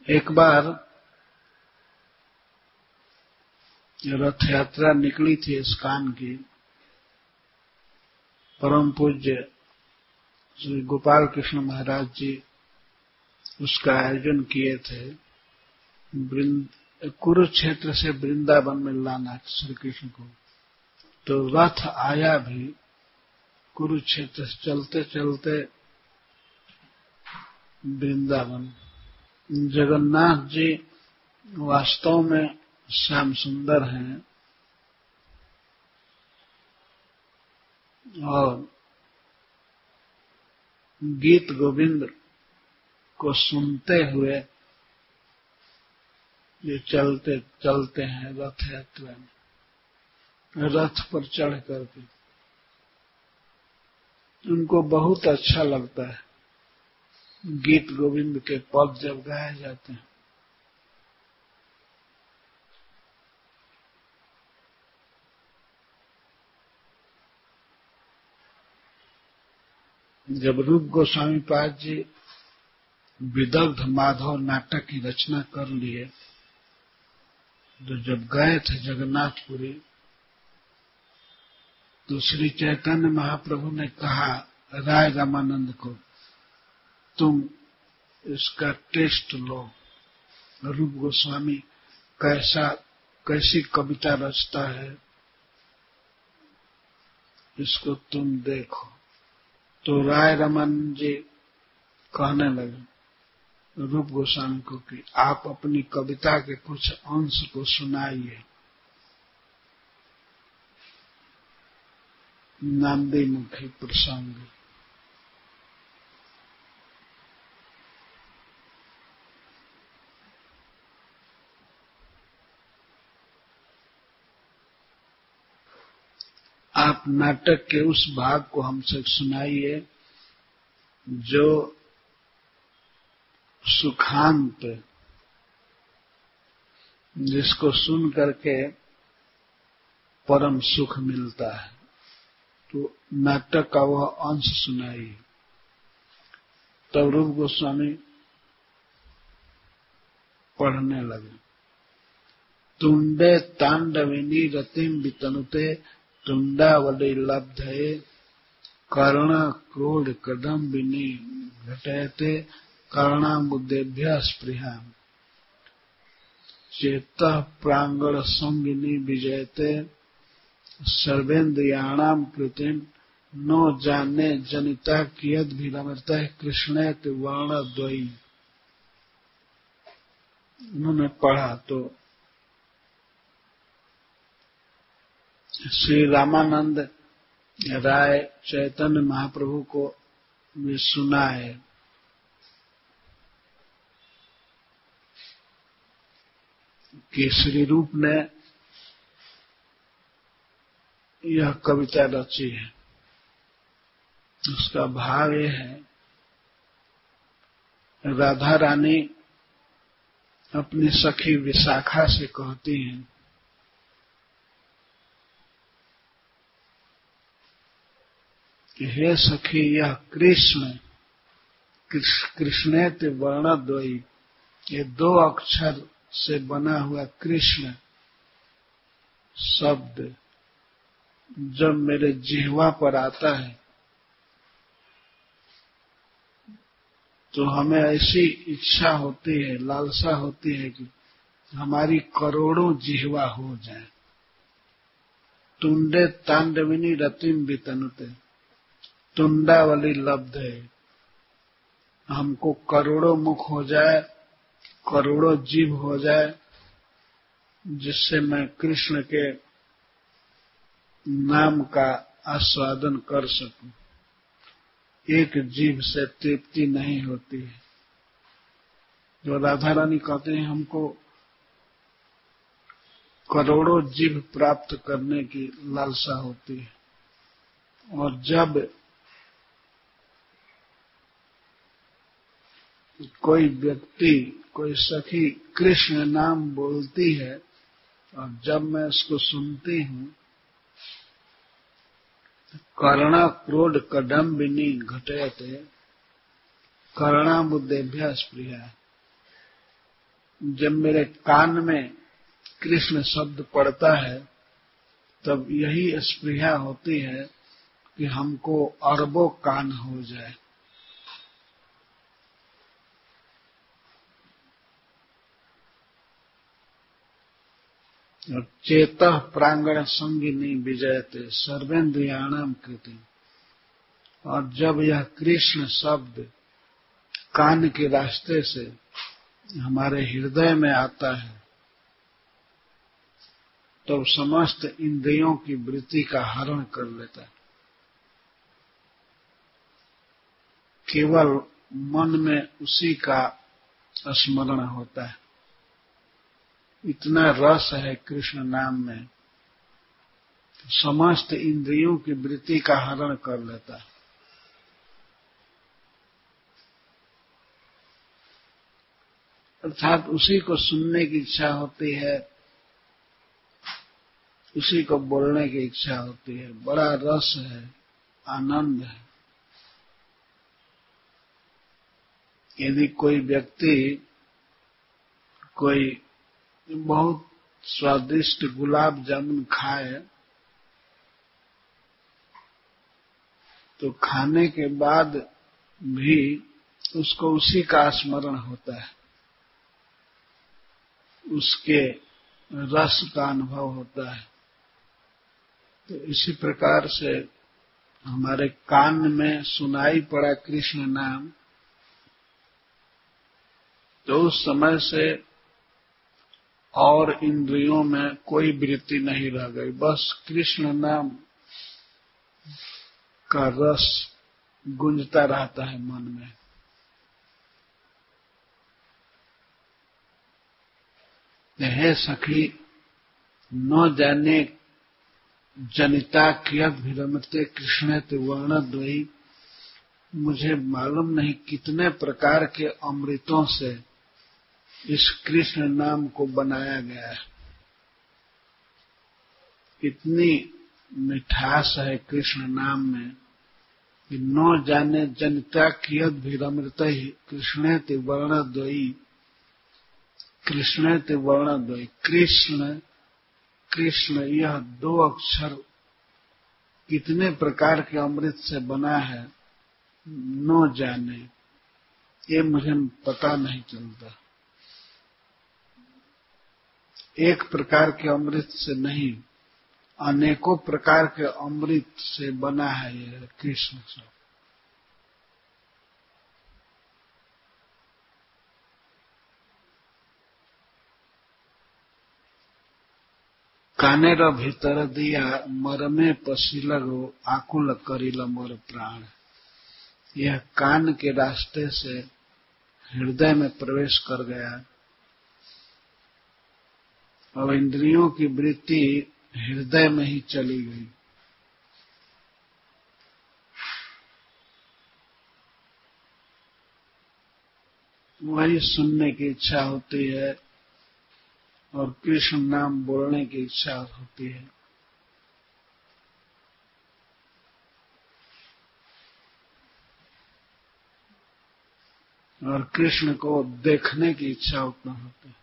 एक बार रथ यात्रा निकली थी इस्कान की। परम पूज्य श्री गोपाल कृष्ण महाराज जी उसका आयोजन किए थे। कुरुक्षेत्र से वृंदावन में लाना श्री कृष्ण को। तो रथ आया भी कुरुक्षेत्र से चलते चलते वृंदावन। जगन्नाथ जी वास्तव में श्याम सुंदर हैं और गीत गोविंद को सुनते हुए ये चलते चलते हैं रथ यात्रा में, रथ पर चढ़ करके। उनको बहुत अच्छा लगता है गीत गोविंद के पद जब गाए जाते हैं। जब रूप गोस्वामी पाद जी विदग्ध माधव नाटक की रचना कर लिए तो जब गए थे जगन्नाथपुरी तो श्री चैतन्य महाप्रभु ने कहा राय रामानंद को, तुम इसका टेस्ट लो, रूप गोस्वामी कैसी कविता रचता है, इसको तुम देखो। तो राय रामानंद जी कहने लगे रूप गोस्वामी को कि आप अपनी कविता के कुछ अंश को सुनाइए। नंदी मुखी प्रसंग। आप नाटक के उस भाग को हमसे सुनाइए जो सुखांत, जिसको सुन करके परम सुख मिलता है। तो नाटक का वह अंश सुनाइए। तब रूप गोस्वामी पढ़ने लगे। तुंडे तांडविनी रतिम वितनुते तुंडावली लब्धये कर्ण क्रोध कदम्बिनी घटयते कर्णामुदेभ्य स्पृहा चेतः प्रांगण संगिनी विजयते सर्वेन्द्रियाणाम कृतिम नो जाने जनिता कियद विरमते कृष्णेत वर्णद्वयी। उन्होंने पढ़ा तो श्री रामानंद राय चैतन्य महाप्रभु को भी सुना है कि श्री रूप ने यह कविता रची है। उसका भाव यह है, राधा रानी अपनी सखी विशाखा से कहती हैं कि हे सखी, यह कृष्णेत वर्णद्वयी, ये दो अक्षर से बना हुआ कृष्ण शब्द जब मेरे जिह्वा पर आता है तो हमें ऐसी इच्छा होती है, लालसा होती है कि हमारी करोड़ों जिह्वा हो जाए। तुंडे तांडविनी रतिम वितनुते, तुंडावली लब्ध है, हमको करोड़ों मुख हो जाए, करोड़ों जीभ हो जाए, जिससे मैं कृष्ण के नाम का आस्वादन कर सकूं। एक जीभ से तृप्ति नहीं होती है। जो राधा रानी कहते हैं हमको करोड़ों जीभ प्राप्त करने की लालसा होती है, और जब कोई व्यक्ति, कोई सखी कृष्ण नाम बोलती है और जब मैं उसको सुनती हूँ, कर्णा क्रोध कदम्बिनी घटयते कर्णामुदेभ्य स्पृहा, जब मेरे कान में कृष्ण शब्द पड़ता है तब यही स्पृहा होती है कि हमको अरबों कान हो जाए। और चेतः प्रांगण संगिनी विजयते सर्वेन्द्रियाणाम कृति। और जब यह कृष्ण शब्द कान के रास्ते से हमारे हृदय में आता है तो समस्त इंद्रियों की वृत्ति का हरण कर लेता है। केवल मन में उसी का स्मरण होता है। इतना रस है कृष्ण नाम में, समस्त इंद्रियों की वृत्ति का हरण कर लेता है। अर्थात उसी को सुनने की इच्छा होती है, उसी को बोलने की इच्छा होती है। बड़ा रस है, आनंद है। यदि कोई व्यक्ति कोई बहुत स्वादिष्ट गुलाब जामुन खाए तो खाने के बाद भी उसको उसी का स्मरण होता है, उसके रस का अनुभव होता है। तो इसी प्रकार से हमारे कान में सुनाई पड़ा कृष्ण नाम तो उस समय से और इंद्रियों में कोई वृत्ति नहीं रह गई, बस कृष्ण नाम का रस गूंजता रहता है मन में। हे सखी न जाने जनिता कियत विरमते कृष्णेत वर्णद्वयी। मुझे मालूम नहीं कितने प्रकार के अमृतों से इस कृष्ण नाम को बनाया गया है। इतनी मिठास है कृष्ण नाम में कि न जाने जनिता कियत विरमते कृष्णेत वर्णद्वयी। कृष्णेत वर्णद्वयी, कृष्ण कृष्ण यह दो अक्षर कितने प्रकार के अमृत से बना है न जाने, ये मुझे पता नहीं चलता। एक प्रकार के अमृत से नहीं, अनेकों प्रकार के अमृत से बना है यह कृष्ण सब। कानेर भीतर दिया मरमे पसीलगो आकुल करिल मोर प्राण। यह कान के रास्ते से हृदय में प्रवेश कर गया और इंद्रियों की वृत्ति हृदय में ही चली गई। वही सुनने की इच्छा होती है और कृष्ण नाम बोलने की इच्छा होती है। और कृष्ण को देखने की इच्छा उतना होती है।